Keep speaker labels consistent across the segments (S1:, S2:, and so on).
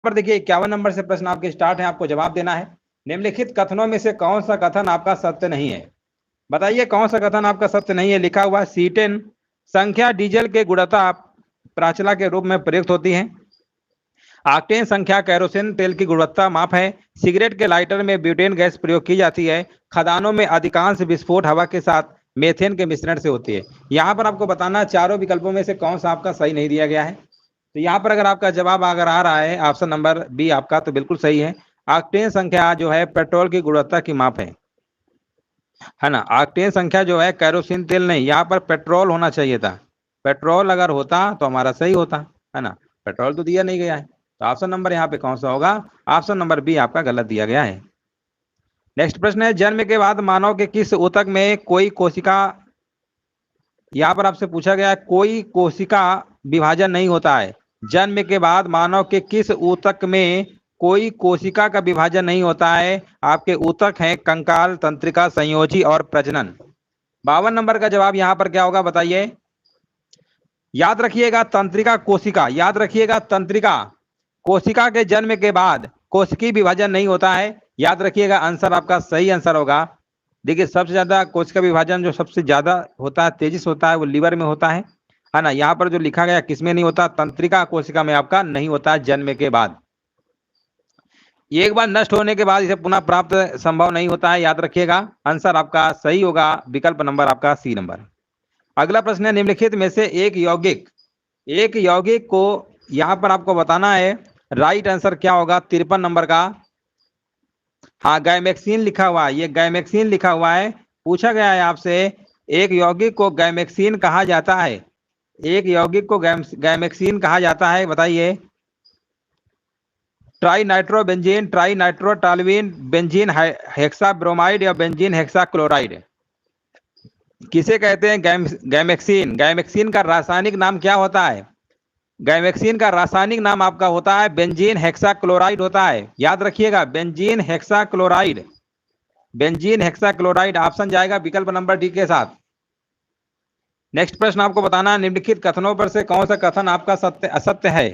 S1: पर देखिए 51 नंबर से प्रश्न आपके स्टार्ट है, आपको जवाब देना है। निम्नलिखित कथनों में से कौन सा कथन आपका सत्य नहीं है? बताइए कौन सा कथन आपका सत्य नहीं है। लिखा हुआ C10 संख्या डीजल के गुणवत्ता प्राचला के रूप में प्रयुक्त होती है। ऑक्टेन संख्या कैरोसिन तेल की गुणवत्ता माप है। सिगरेट के लाइटर में ब्यूटेन गैस प्रयोग की जाती है। खदानों में अधिकांश विस्फोट हवा के साथ मेथेन के मिश्रण से होती है। यहाँ पर आपको बताना चारों विकल्पों में से कौन सा आपका सही नहीं दिया गया है। तो यहाँ पर अगर आपका जवाब अगर आ रहा है ऑप्शन नंबर बी आपका, तो बिल्कुल सही है। ऑक्टेन संख्या जो है पेट्रोल की गुणवत्ता की माप है ना। ऑक्टेन संख्या जो है कैरोसिन तेल नहीं, यहाँ पर पेट्रोल होना चाहिए था। पेट्रोल अगर होता तो हमारा सही होता, है ना। पेट्रोल तो दिया नहीं गया है, तो ऑप्शन नंबर यहाँ पे कौन सा होगा? ऑप्शन नंबर बी आपका गलत दिया गया है। नेक्स्ट प्रश्न है, जन्म के बाद मानव के किस ऊतक में कोई कोशिका, यहाँ पर आपसे पूछा गया है कोई कोशिका विभाजन नहीं होता है। जन्म के बाद मानव के किस ऊतक में कोई कोशिका का विभाजन नहीं होता है? आपके ऊतक हैं कंकाल, तंत्रिका, संयोजी और प्रजनन। 52 नंबर का जवाब यहाँ पर क्या होगा बताइए। याद रखिएगा तंत्रिका कोशिका, याद रखिएगा तंत्रिका कोशिका के जन्म के बाद कोशिकी विभाजन नहीं होता है। याद रखिएगा आंसर आपका सही आंसर होगा। देखिए सबसे ज्यादा कोशिका विभाजन जो सबसे ज्यादा होता है, तेजी से होता है, वो लीवर में होता है ना। यहाँ पर जो लिखा गया किसमें नहीं होता? तंत्रिका कोशिका में आपका नहीं होता है जन्म के बाद। एक बार नष्ट होने के बाद इसे पुनः प्राप्त संभव नहीं होता है, याद रखिएगा। आंसर आपका सही होगा विकल्प नंबर आपका सी नंबर। अगला प्रश्न है, निम्नलिखित में से एक यौगिक को यहां पर आपको बताना है। राइट आंसर क्या होगा 53 नंबर का? हाँ गायमेक्सिन लिखा हुआ है, ये गायमेक्सिन लिखा हुआ है। पूछा गया है आपसे एक यौगिक को गायमेक्सिन कहा जाता है, एक यौगिक को गायमेक्सिन कहा जाता है, बताइए। ट्राई नाइट्रोबेंजीन, ट्राई नाइट्रोटॉल्यूइन, बेंजीन हेक्साब्रोमाइड या बेंजीन हेक्साक्लोराइड, किसे कहते हैं गायमेक्सिन? गायमेक्सिन का रासायनिक नाम क्या होता है? गायमेक्सिन का रासायनिक नाम आपका होता है बेंजीन हेक्साक्लोराइड होता है, याद रखिएगा benzene hexachloride. Benzene hexachloride option जाएगा विकल्प नंबर डी के साथ। नेक्स्ट प्रश्न आपको बताना, निम्नलिखित कथनों पर से कौन सा कथन आपका सत्य असत्य है?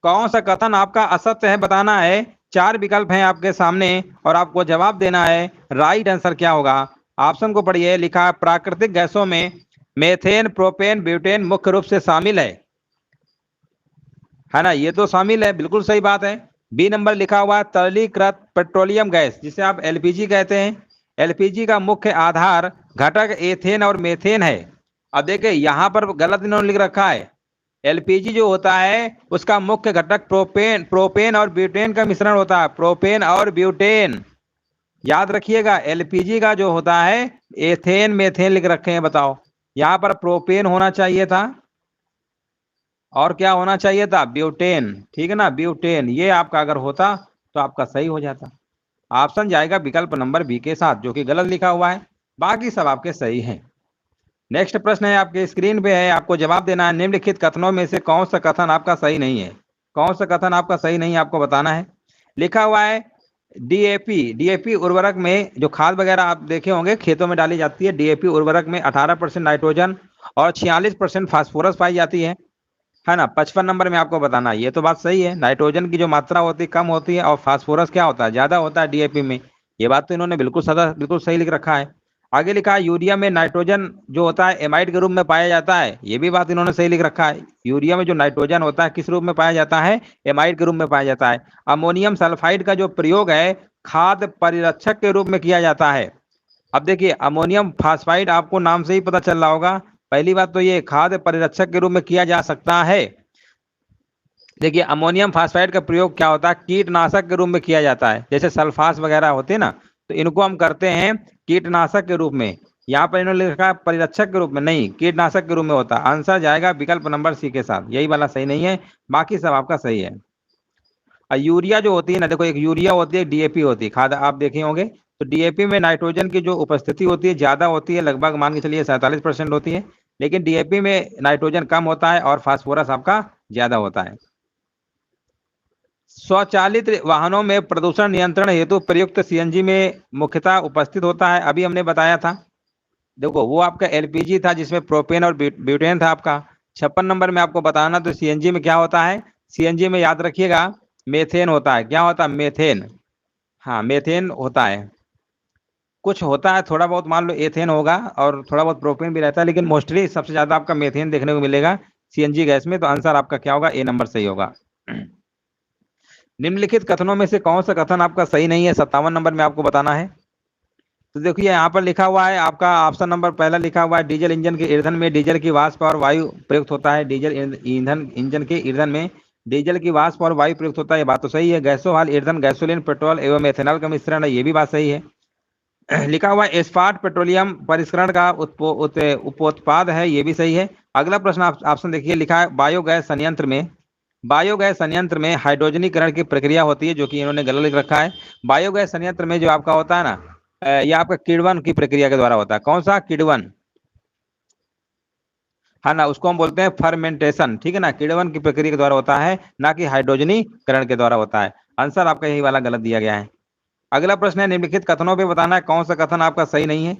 S1: कौन सा कथन आपका असत्य है बताना है। 4 विकल्प हैं आपके सामने और आपको जवाब देना है। राइट आंसर क्या होगा? ऑप्शन को पढ़िए। लिखा है प्राकृतिक गैसों में मेथेन, प्रोपेन, ब्यूटेन मुख्य रूप से शामिल है ना। ये तो शामिल है, बिल्कुल सही बात है। बी नंबर लिखा हुआ तरलीकृत पेट्रोलियम गैस जिसे आप एलपीजी कहते हैं। एलपीजी का मुख्य आधार घटक एथेन और मेथेन है। अब देखिए यहाँ पर गलत इन्होंने लिख रखा है। एलपीजी जो होता है उसका मुख्य घटक प्रोपेन और ब्यूटेन का मिश्रण होता है, प्रोपेन और ब्यूटेन। याद रखिएगा एलपीजी का जो होता है एथेन मेथेन लिख रखे हैं, बताओ। यहाँ पर प्रोपेन होना चाहिए था और क्या होना चाहिए था? ब्यूटेन, ठीक है ना, ब्यूटेन। ये आपका अगर होता तो आपका सही हो जाता। ऑप्शन जाएगा विकल्प नंबर बी के साथ, जो कि गलत लिखा हुआ है। बाकी सब आपके सही हैं। नेक्स्ट प्रश्न है आपके स्क्रीन पे है, आपको जवाब देना है। निम्नलिखित कथनों में से कौन सा कथन आपका सही नहीं है? कौन सा कथन आपका सही नहीं है आपको बताना है। लिखा हुआ है डीएपी उर्वरक में जो खाद वगैरह आप देखे होंगे खेतों में डाली जाती है, डीएपी उर्वरक में 18% नाइट्रोजन और 46% फास्फोरस पाई जाती है ना। 55 नंबर में आपको बताना है। ये तो बात सही है, नाइट्रोजन की जो मात्रा होती है कम होती है और फास्फोरस क्या होता है? ज्यादा होता है डीएपी में। ये बात तो इन्होंने बिल्कुल सही लिख रखा है। आगे लिखा है यूरिया में नाइट्रोजन जो होता है एमाइड के रूप में पाया जाता है। ये भी बात इन्होंने सही लिख रखा है। यूरिया में जो नाइट्रोजन होता है किस रूप में पाया जाता है? एमाइड के रूप में पाया जाता है। अमोनियम सल्फाइड का जो प्रयोग है खाद परिरक्षक के रूप में किया जाता है। अब देखिए अमोनियम फास्फाइड आपको नाम से ही पता चल रहा होगा। पहली बात तो ये खाद परिरक्षक के रूप में किया जा सकता है। देखिए अमोनियम फास्फाइड का प्रयोग क्या होता है? कीटनाशक के रूप में किया जाता है। जैसे सल्फास वगैरह होते हैं ना, तो इनको हम करते हैं कीटनाशक के रूप में। यहाँ पर इन्होंने लिखा परिरक्षक के रूप में, नहीं कीटनाशक के रूप में होता है। आंसर जाएगा विकल्प नंबर सी के साथ, यही वाला सही नहीं है, बाकी सब आपका सही है। और यूरिया जो होती है ना, देखो एक यूरिया होती है, डीएपी होती है, खाद आप देखे होंगे। तो डीएपी में नाइट्रोजन की जो उपस्थिति होती है ज्यादा होती है, लगभग मान के चलिए 47% होती है। लेकिन डीएपी में नाइट्रोजन कम होता है और फास्फोरस आपका ज्यादा होता है। स्वचालित वाहनों में प्रदूषण नियंत्रण हेतु प्रयुक्त सीएनजी में मुख्यतः उपस्थित होता है, अभी हमने बताया था। देखो वो आपका एलपीजी था जिसमें प्रोपेन और ब्यूटेन था आपका। 56 नंबर में आपको बताना, तो सीएनजी में क्या होता है, सीएनजी में याद रखिएगा मेथेन होता है। क्या होता है, मेथेन। हाँ मेथेन होता है, कुछ होता है थोड़ा बहुत, मान लो एथेन होगा और थोड़ा बहुत प्रोपेन भी रहता है, लेकिन मोस्टली सबसे ज्यादा आपका मेथेन देखने को मिलेगा सीएनजी गैस में। तो आंसर आपका क्या होगा, ए नंबर सही होगा। निम्नलिखित कथनों में से कौन सा कथन आपका सही नहीं है, 57 नंबर में आपको बताना है। तो देखिए यहाँ पर लिखा हुआ है आपका ऑप्शन नंबर पहला लिखा हुआ है, डीजल इंजन के ईंधन में डीजल की वाष्प और वायु प्रयुक्त होता है। डीजल ईंधन इंजन के ईंधन में डीजल की वाष्प और वायु प्रयुक्त होता है, ये बात तो सही है। गैसों वाल ईंधन गैसोलीन पेट्रोल एवं एथेनॉल का मिश्रण है, ये भी बात सही है। लिखा हुआ है इस्पात पेट्रोलियम परिष्करण का उपोत्पाद है, ये भी सही है। अगला प्रश्न ऑप्शन देखिए, लिखा है बायोगैस संयंत्र में हाइड्रोजनीकरण की प्रक्रिया होती है, जो कि इन्होंने गलत लिख रखा है। बायोगैस संयंत्र में जो आपका होता है ना, ये आपका किण्वन की प्रक्रिया के द्वारा होता है। कौन सा, किण्वन, है ना, उसको हम बोलते हैं फर्मेंटेशन, ठीक है ना, किण्वन की प्रक्रिया के द्वारा होता है, ना कि हाइड्रोजनीकरण के द्वारा होता है। आंसर आपका यही वाला गलत दिया गया है। अगला प्रश्न है, निम्नलिखित कथनों पे बताना है कौन सा कथन आपका सही नहीं है।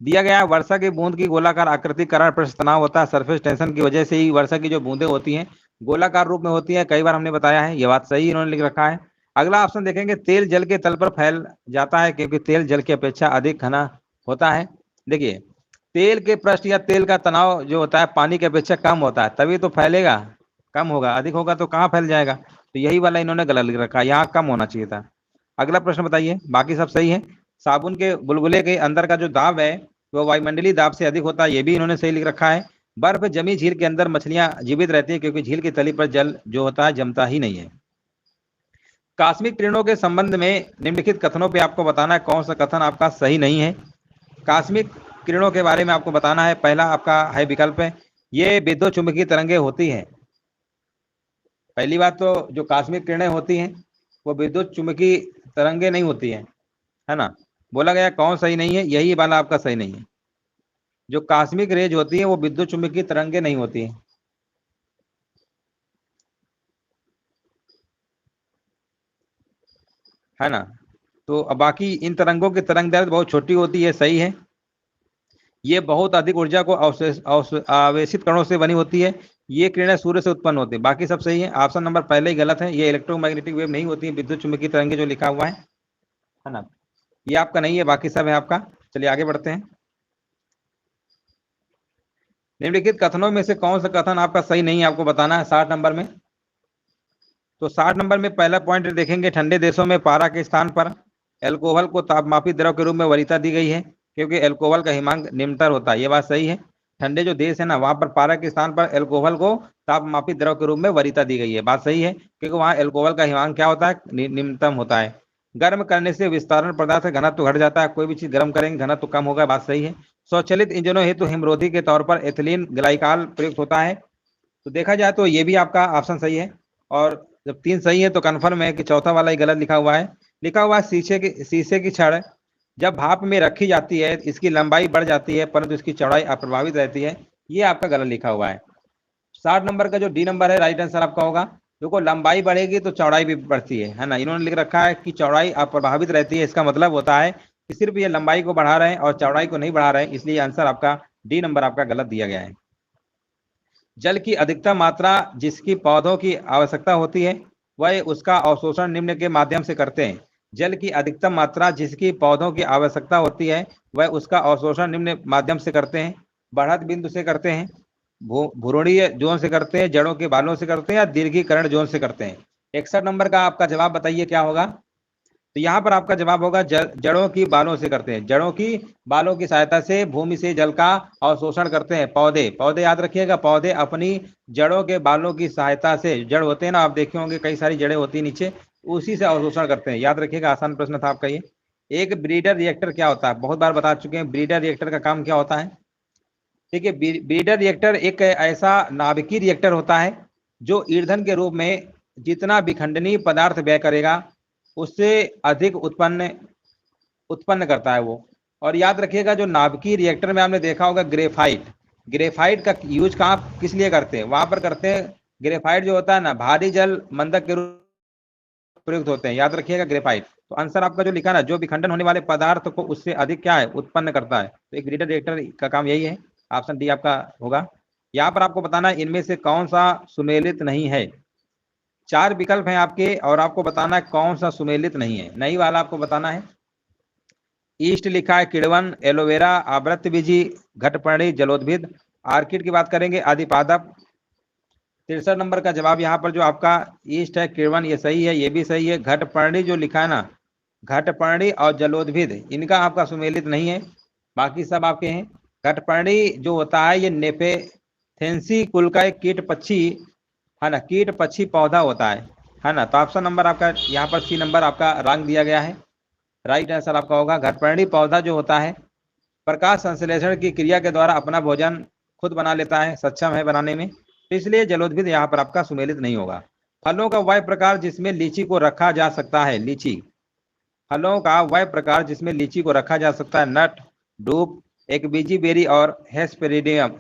S1: दिया गया है वर्षा की बूंद की गोलाकार आकृति कारण पृष्ठ तनाव होता है, सरफेस टेंशन की वजह से ही वर्षा की जो बूंदें होती हैं गोलाकार रूप में होती है, कई बार हमने बताया है, ये बात सही इन्होंने लिख रखा है। अगला ऑप्शन देखेंगे, तेल जल के तल पर फैल जाता है क्योंकि तेल जल की अपेक्षा अधिक घना होता है। देखिए तेल के पृष्ठ या तेल का तनाव जो होता है पानी की अपेक्षा कम होता है, तभी तो फैलेगा, कम होगा, अधिक होगा तो कहाँ फैल जाएगा। तो यही वाला इन्होंने गलत लिख रखा है, यहाँ कम होना चाहिए था। अगला प्रश्न बताइए, बाकी सब सही है। साबुन के बुलबुले के अंदर का जो दाब है वो वायुमंडलीय दाब से अधिक होता है, ये भी इन्होंने सही लिख रखा है। बर्फ जमी झील के अंदर मछलियां जीवित रहती है क्योंकि झील की तली पर जल जो होता है जमता ही नहीं है। कास्मिक किरणों के संबंध में निम्नलिखित कथनों पे आपको बताना है कौन सा कथन आपका सही नहीं है। कास्मिक किरणों के बारे में आपको बताना है, पहला आपका है विकल्प है, ये विद्युत चुंबकीय तरंगे होती है। पहली बात तो जो कास्मिक किरणें होती हैं वो विद्युत चुंबकीय तरंगे नहीं होती है ना। बोला गया कौन सही नहीं है, यही वाला आपका सही नहीं है। जो कास्मिक रेज होती है वो विद्युत चुंबकीय तरंगे नहीं होती है ना। तो अब बाकी इन तरंगों की तरंग दैर्ध्य बहुत छोटी होती है, सही है। ये बहुत अधिक ऊर्जा को आवेशित कणों से बनी होती है, ये किरणें सूर्य से उत्पन्न होती है, बाकी सब सही है। ऑप्शन नंबर पहले ही गलत है, ये इलेक्ट्रोमैग्नेटिक वेव नहीं होती है, विद्युत चुंबकीय तरंगे जो लिखा हुआ है ना, ये आपका नहीं है, बाकी सब है आपका। चलिए आगे बढ़ते हैं। निम्नलिखित कथनों में से कौन सा कथन आपका सही नहीं है, आपको बताना है 60 नंबर में। तो 60 नंबर में पहला पॉइंट देखेंगे, ठंडे देशों में पारा के स्थान पर एल्कोहल को तापमापी द्रव के रूप में वरीयता दी गई है क्योंकि एल्कोहल का हिमांक निम्नतर होता है, ये बात सही है। ठंडे जो देश है ना वहां पर पारा के स्थान पर एल्कोहल को तापमापी द्रव के रूप में वरीयता दी गई है, बात सही है, क्योंकि वहां एल्कोहल का हिमांक क्या होता है, निम्नतम होता है। गर्म करने से विस्तारण पदार्थ का घनत्व घट जाता है, कोई भी चीज गर्म करेंगे घनत्व कम होगा, बात सही है। स्वचालित इंजनों हेतु हिमरोधी के तौर पर एथिलीन ग्लाइकाल प्रयुक्त होता है। तो देखा जाए तो ये भी आपका ऑप्शन सही है, और जब 3 सही है तो कन्फर्म है कि चौथा वाला ही गलत लिखा हुआ है। लिखा हुआ है शीशे की छड़ जब भाप में रखी जाती है इसकी लंबाई बढ़ जाती है परंतु इसकी चौड़ाई अप्रभावित रहती है, ये आपका गलत लिखा हुआ है। 60 नंबर का जो डी नंबर है राइट आंसर आपका होगा। देखो लंबाई बढ़ेगी तो चौड़ाई भी बढ़ती है ना, इन्होंने लिख रखा है कि चौड़ाई अप्रभावित रहती है, इसका मतलब होता है कि सिर्फ ये लंबाई को बढ़ा रहे हैं और चौड़ाई को नहीं बढ़ा रहे हैं, इसलिए आंसर आपका डी नंबर आपका गलत दिया गया है। जल की अधिकतम मात्रा जिसकी पौधों की आवश्यकता होती है वह उसका अवशोषण निम्न के माध्यम से करते हैं। जल की अधिकतम मात्रा जिसकी पौधों की आवश्यकता होती है वह उसका अवशोषण निम्न माध्यम से करते हैं, बढ़त बिंदु से करते हैं, भ्रूणीय जोन से करते हैं, जड़ों के बालों से करते हैं या दीर्घीकरण जोन से करते हैं। 61 नंबर का आपका जवाब बताइए क्या होगा। तो यहाँ पर आपका जवाब होगा जड़ों की बालों से करते हैं, जड़ों की बालों की सहायता से भूमि से जल का अवशोषण करते हैं। पौधे याद रखिएगा, पौधे अपनी जड़ों के बालों की सहायता से, जड़ होते हैं ना, आप देखे होंगे कई सारी जड़ें होती है नीचे, उसी से अवशोषण करते हैं, याद रखिएगा, आसान प्रश्न था आपका ये। एक ब्रीडर रिएक्टर क्या होता है, बहुत बार बता चुके हैं, ब्रीडर रिएक्टर का काम क्या होता है। देखिए ब्रीडर रिएक्टर एक ऐसा नाभिकीय रिएक्टर होता है जो ईंधन के रूप में जितना विखंडनीय पदार्थ व्यय करेगा उससे अधिक उत्पन्न करता है वो। और याद रखिएगा जो नाभिकीय रिएक्टर में आपने देखा होगा ग्रेफाइट का यूज कहाँ किस लिए करते हैं, वहां पर करते हैं। ग्रेफाइट जो होता है ना भारी जल मंदक के रूप प्रयुक्त होते हैं, याद रखिएगा ग्रेफाइट। तो आंसर आपका जो लिखा ना, जो विखंडन होने वाले पदार्थ को उससे अधिक क्या है उत्पन्न करता है, तो एक ब्रीडर रिएक्टर का काम यही है, ऑप्शन डी आपका होगा। यहाँ पर आपको बताना है इनमें से कौन सा सुमेलित नहीं है। 4 विकल्प हैं आपके और आपको बताना है कौन सा सुमेलित नहीं है। नहीं वाला आपको बताना है। ईस्ट लिखा है किड़वन, एलोवेरा, आवृतबीजी, घटपर्णी, जलोद्भिद। आर्किड की बात करेंगे आदिपादप। 63 नंबर का जवाब यहाँ पर जो आपका ईस्ट है, किड़वन, ये सही है, ये भी सही है। घटपर्णी जो लिखा है ना, घटपर्णी और जलोद्भिद, इनका आपका सुमेलित नहीं है, बाकी सब आपके हैं। घटपर्णी जो होता है ये नेफेथेंसी कुल का एक कीट पक्षी है ना, कीट पक्षी पौधा होता है ना। तो ऑप्शन नंबर आपका यहाँ पर सी नंबर आपका रंग दिया गया है, राइट आंसर आपका होगा। घटपर्णी पौधा जो होता है प्रकाश संश्लेषण की क्रिया के द्वारा अपना भोजन खुद बना लेता है, सक्षम है बनाने में, तो इसलिए जलोद्भिद यहाँ पर आपका सुमेलित नहीं होगा। फलों का वह प्रकार जिसमें लीची को रखा जा सकता है, लीची, फलों का वह प्रकार जिसमें लीची को रखा जा सकता है, नट, डूब, एक बीजी बेरी और हेस्पेरिडियम।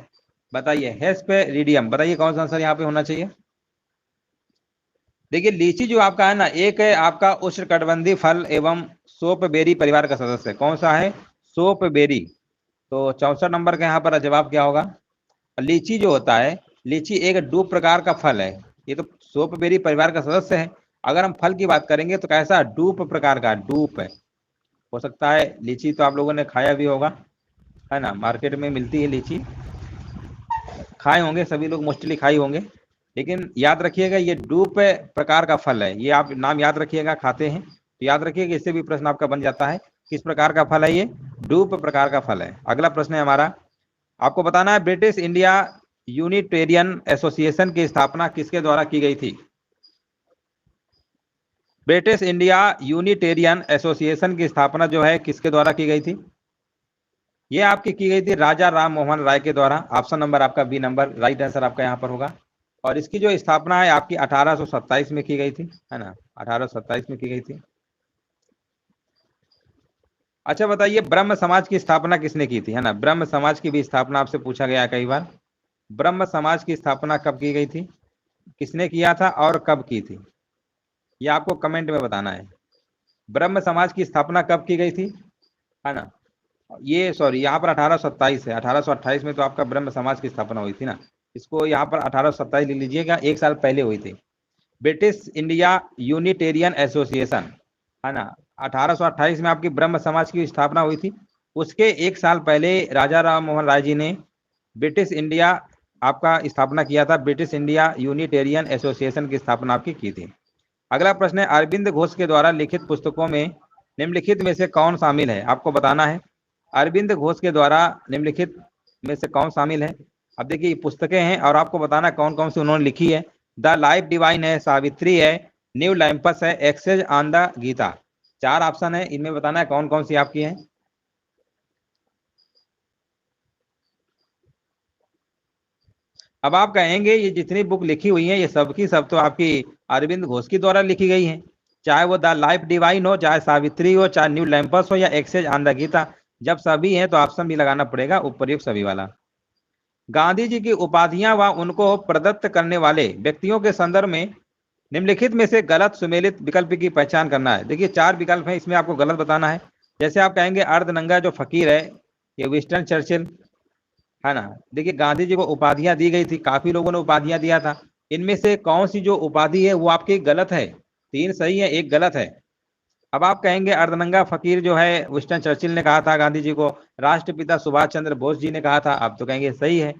S1: बताइए हेस्पेरिडियम, बताइए कौन सा आंसर यहाँ पे होना चाहिए। देखिए लीची जो आपका है ना, एक है आपका उष्णकटिबंधीय फल एवं सोप बेरी परिवार का सदस्य है। कौन सा है, सोप बेरी। तो 64 नंबर का यहाँ पर जवाब क्या होगा। लीची जो होता है, लीची एक डूब प्रकार का फल है, ये तो सोप बेरी परिवार का सदस्य है। अगर हम फल की बात करेंगे तो कैसा, डूप प्रकार का, डूप है। हो सकता है लीची तो आप लोगों ने खाया भी होगा, है ना, मार्केट में मिलती है लीची, खाए होंगे सभी लोग, मोस्टली खाई होंगे। लेकिन याद रखिएगा ये डूप प्रकार का फल है, ये आप नाम याद रखिएगा, खाते हैं तो याद रखिएगा, इससे भी प्रश्न आपका बन जाता है। किस प्रकार का फल है ये, डूप प्रकार का फल है। अगला प्रश्न है हमारा, आपको बताना है ब्रिटिश इंडिया यूनिटेरियन एसोसिएशन की स्थापना किसके द्वारा की गई थी। ब्रिटिश इंडिया यूनिटेरियन एसोसिएशन की स्थापना जो है किसके द्वारा की गई थी। ये आपकी की गई थी राजा राम मोहन राय के द्वारा। ऑप्शन नंबर आपका बी नंबर राइट आंसर आपका यहाँ पर होगा। और इसकी जो स्थापना है आपकी 1827 में की गई थी, है ना, 1827 में की गई थी। अच्छा बताइए ब्रह्म समाज की स्थापना किसने की थी, है ना, ब्रह्म समाज की भी स्थापना आपसे पूछा गया है कई बार। ब्रह्म समाज की स्थापना कब की गई थी, किसने किया था और कब की थी, ये आपको कमेंट में बताना है। ब्रह्म समाज की स्थापना कब की गई थी, है ना, ये सॉरी यहाँ पर 1827 है, 1828 में तो आपका ब्रह्म समाज की स्थापना हुई थी ना, इसको यहाँ पर 1827 लिख लीजिएगा, 1 साल पहले हुई थी। ब्रिटिश इंडिया यूनिटेरियन एसोसिएशन, है ना, 1828 में आपकी ब्रह्म समाज की स्थापना हुई थी। उसके 1 साल पहले राजा राम मोहन राय जी ने ब्रिटिश इंडिया आपका स्थापना किया था, ब्रिटिश इंडिया यूनिटेरियन एसोसिएशन की स्थापना आपकी की थी। अगला प्रश्न है, अरविंद घोष के द्वारा लिखित पुस्तकों में निम्नलिखित में से कौन शामिल है, आपको बताना है। अरविंद घोष के द्वारा निम्नलिखित में से कौन शामिल है। अब देखिए पुस्तकें हैं और आपको बताना कौन कौन सी उन्होंने लिखी है। द लाइफ डिवाइन है, सावित्री है, न्यू लैम्पस है, essays on the Gita. 4 option है, इनमें बताना है कौन कौन सी आपकी है। अब आप कहेंगे ये जितनी बुक लिखी हुई है ये सब की सब तो आपकी अरविंद घोष के द्वारा लिखी गई है, चाहे वो द लाइफ डिवाइन हो, चाहे सावित्री हो, चाहे न्यू लैम्पस हो या एक्सेज ऑन द गीता। जब सभी हैं तो ऑप्शन भी लगाना पड़ेगा, उपयुक्त सभी वाला। गांधी जी की उपाधियां व उनको प्रदत्त करने वाले व्यक्तियों के संदर्भ में निम्नलिखित में से गलत सुमेलित विकल्प की पहचान करना है। देखिए 4 विकल्प हैं, इसमें आपको गलत बताना है। जैसे आप कहेंगे अर्धनंगा जो फकीर है ये विंस्टन चर्चिल, है ना। देखिए गांधी जी को उपाधियां दी गई थी, काफी लोगों ने उपाधियां दिया था, इनमें से कौन सी जो उपाधि है वो आपकी गलत है। 3 सही है, 1 गलत है। अब आप कहेंगे अर्धनंगा फकीर जो है विंस्टन चर्चिल ने कहा था गांधी जी को, राष्ट्रपिता सुभाष चंद्र बोस जी ने कहा था, आप तो कहेंगे सही है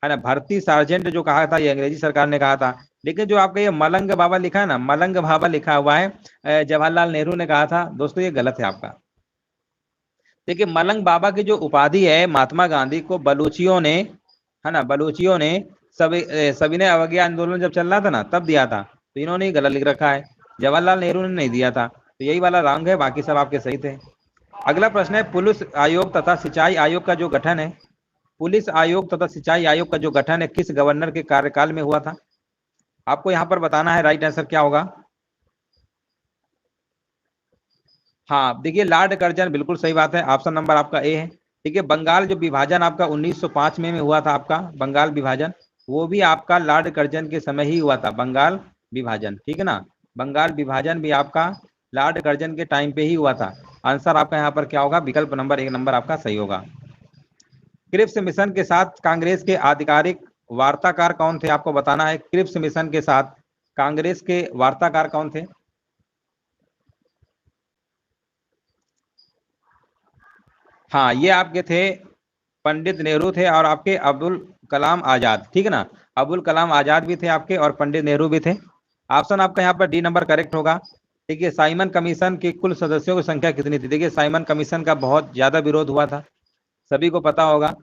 S1: ना। भर्ती सार्जेंट जो कहा था ये अंग्रेजी सरकार ने कहा था। लेकिन जो आपका ये मलंग बाबा लिखा है ना, मलंग बाबा लिखा हुआ है जवाहरलाल नेहरू ने कहा था, दोस्तों ये गलत है आपका। देखिए मलंग बाबा की जो उपाधि है महात्मा गांधी को बलूचियों ने, है ना, बलूचियों ने सविनय अवज्ञा आंदोलन जब चल रहा था ना तब दिया था, तो इन्होंने गलत लिख रखा है, जवाहरलाल नेहरू ने नहीं दिया था, तो यही वाला रॉन्ग है, बाकी सब आपके सही थे। अगला प्रश्न है, पुलिस आयोग तथा सिंचाई आयोग का जो गठन है, पुलिस आयोग तथा सिंचाई आयोग का जो गठन है किस गवर्नर के कार्यकाल में हुआ था, आपको यहाँ पर बताना है। राइट आंसर क्या होगा। हाँ देखिए लॉर्ड कर्जन, बिल्कुल सही बात है, ऑप्शन नंबर आपका ए है। ठीक है, बंगाल जो विभाजन आपका 1905 में हुआ था, आपका बंगाल विभाजन, वो भी आपका लॉर्ड कर्जन के समय ही हुआ था, बंगाल विभाजन, ठीक है ना, बंगाल विभाजन भी आपका लॉर्ड कर्जन के टाइम पे ही हुआ था। आंसर आपका यहाँ पर क्या होगा, विकल्प नंबर 1 नंबर आपका सही होगा। क्रिप्स मिशन के साथ कांग्रेस के आधिकारिक वार्ताकार कौन थे आपको बताना है। क्रिप्स मिशन के साथ कांग्रेस के वार्ताकार कौन थे? हाँ, ये आपके थे पंडित नेहरू थे और आपके अब्दुल कलाम आजाद, ठीक है ना। अब्दुल कलाम आजाद भी थे आपके और पंडित नेहरू भी थे। ऑप्शन आपका यहाँ पर डी नंबर करेक्ट होगा। देखिए, साइमन कमीशन की कुल सदस्यों की संख्या कितनी थी? देखिए, साइमन कमीशन का बहुत ज्यादा विरोध हुआ था, सभी को पता होगा।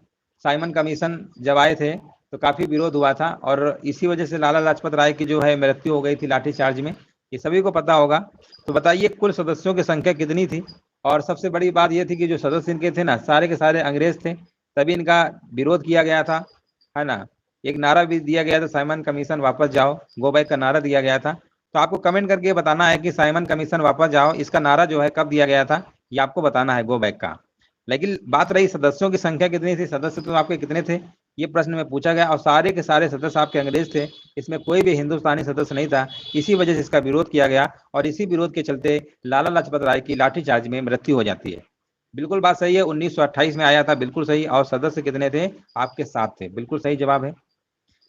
S1: साइमन कमीशन जब आए थे तो काफी विरोध हुआ था और इसी वजह से लाला लाजपत राय की जो है मृत्यु हो गई थी लाठीचार्ज में, ये सभी को पता होगा। तो बताइए कुल सदस्यों की संख्या कितनी थी? और सबसे बड़ी बात यह थी कि जो सदस्य इनके थे ना, सारे के सारे अंग्रेज थे, तभी इनका विरोध किया गया था, है ना। एक नारा भी दिया गया था, साइमन कमीशन वापस जाओ, गो बैक का नारा दिया गया था। तो आपको कमेंट करके बताना है कि साइमन कमीशन वापस जाओ इसका नारा जो है कब दिया गया था, ये आपको बताना है, गो बैक का। लेकिन बात रही सदस्यों की संख्या कितनी थी, सदस्य तो आपके कितने थे, ये प्रश्न में पूछा गया और सारे के सारे सदस्य आपके अंग्रेज थे, इसमें कोई भी हिंदुस्तानी सदस्य नहीं था। इसी वजह से इसका विरोध किया गया और इसी विरोध के चलते लाला लाजपत राय की लाठीचार्ज में मृत्यु हो जाती है। बिल्कुल बात सही है, 1928 में आया था, बिल्कुल सही। और सदस्य कितने थे? आपके 7 थे, बिल्कुल सही जवाब है।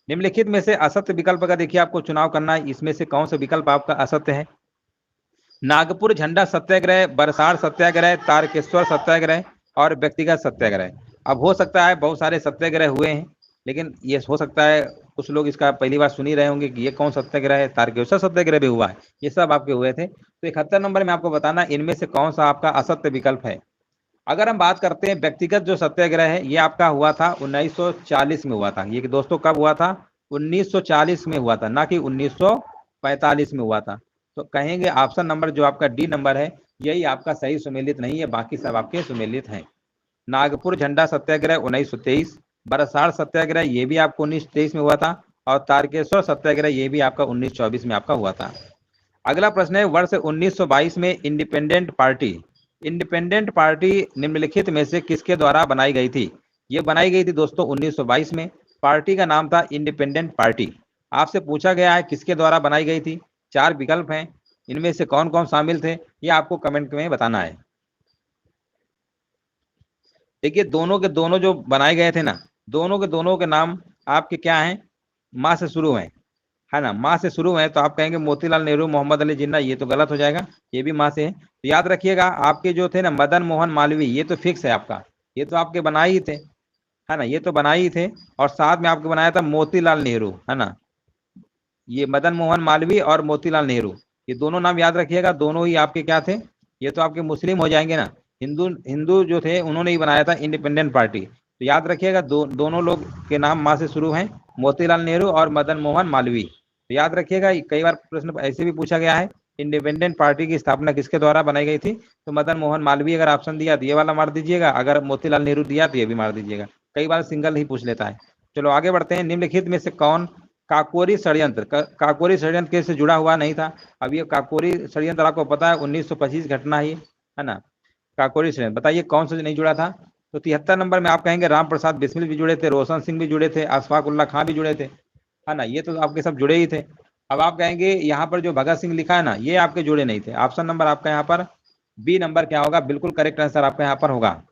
S1: निम्नलिखित में से असत्य विकल्प का देखिए आपको चुनाव करना है, इसमें से कौन सा विकल्प आपका असत्य है? नागपुर झंडा सत्याग्रह, बरसार सत्याग्रह, तारकेश्वर सत्याग्रह और व्यक्तिगत सत्याग्रह। अब हो सकता है बहुत सारे सत्याग्रह हुए हैं, लेकिन ये हो सकता है कुछ लोग इसका पहली बार सुन ही रहे होंगे कि ये कौन सत्याग्रह है। तारकेश्वर सत्याग्रह भी हुआ है, ये सब आपके हुए थे। तो 71 नंबर में आपको बताना इनमें से कौन सा आपका असत्य विकल्प है। अगर हम बात करते हैं व्यक्तिगत जो सत्याग्रह है, ये आपका हुआ था 1940 में हुआ था। ये दोस्तों कब हुआ था? 1940 में हुआ था, ना कि 1945 में हुआ था। तो कहेंगे ऑप्शन नंबर जो आपका डी नंबर है, यही आपका सही सुमेलित नहीं है, बाकी सब आपके सुमेलित हैं। नागपुर झंडा सत्याग्रह 1923, बरसार सत्याग्रह ये भी आपको 1923 में हुआ था और तारकेश्वर सत्याग्रह ये भी आपका 1924 में आपका हुआ था। अगला प्रश्न है, वर्ष 1922 में इंडिपेंडेंट पार्टी निम्नलिखित में से किसके द्वारा बनाई गई थी? ये बनाई गई थी दोस्तों 1922 में। पार्टी का नाम था इंडिपेंडेंट पार्टी। आपसे पूछा गया है किसके द्वारा बनाई गई थी, 4 विकल्प हैं, इनमें से कौन कौन शामिल थे, ये आपको कमेंट में बताना है। देखिए, दोनों के दोनों जो बनाए गए थे ना, दोनों के दोनों के नाम आपके क्या हैं? माँ से शुरू हैं, है ना। माँ से शुरू है तो आप कहेंगे मोतीलाल नेहरू, मोहम्मद अली जिन्ना, ये तो गलत हो जाएगा, ये भी माँ से है। तो याद रखिएगा आपके जो थे ना मदन मोहन मालवीय, ये तो फिक्स है आपका, ये तो आपके बनाए ही थे, है ना, ये तो बनाए ही थे। और साथ में आपके बनाया था मोतीलाल नेहरू, है ना। ये मदन मोहन मालवीय और मोतीलाल नेहरू, ये दोनों नाम याद रखिएगा, दोनों ही आपके क्या थे? ये तो आपके मुस्लिम हो जाएंगे ना, हिंदू हिंदू जो थे उन्होंने ही बनाया था इंडिपेंडेंट पार्टी। तो याद रखिएगा दोनों लोग के नाम माँ से शुरू हैं, मोतीलाल नेहरू और मदन मोहन मालवीय। तो याद रखिएगा, कई बार प्रश्न ऐसे भी पूछा गया है, इंडिपेंडेंट पार्टी की स्थापना किसके द्वारा बनाई गई थी? तो मदन मोहन मालवीय अगर ऑप्शन दिया तो ये वाला मार दीजिएगा, अगर मोतीलाल नेहरू दिया तो ये भी मार दीजिएगा। कई बार सिंगल ही पूछ लेता है। चलो आगे बढ़ते हैं। निम्नलिखित में से कौन काकोरी षड्यंत्र, काकोरी षड्यंत्र से जुड़ा हुआ नहीं था? अब ये काकोरी षड्यंत्र आपको पता है 1925 घटना ही है ना। काकोरी षड्यंत्र बताइए कौन सा नहीं जुड़ा था? तो 73 नंबर में आप कहेंगे राम प्रसाद बिस्मिल भी जुड़े थे, रोशन सिंह भी जुड़े थे, अशफाक उल्ला खां भी जुड़े थे, है ना, ये तो आपके सब जुड़े ही थे। अब आप कहेंगे यहाँ पर जो भगत सिंह लिखा है ना, ये आपके जुड़े नहीं थे। ऑप्शन नंबर आपका यहाँ पर बी नंबर क्या होगा? बिल्कुल करेक्ट आंसर आपका यहाँ पर होगा।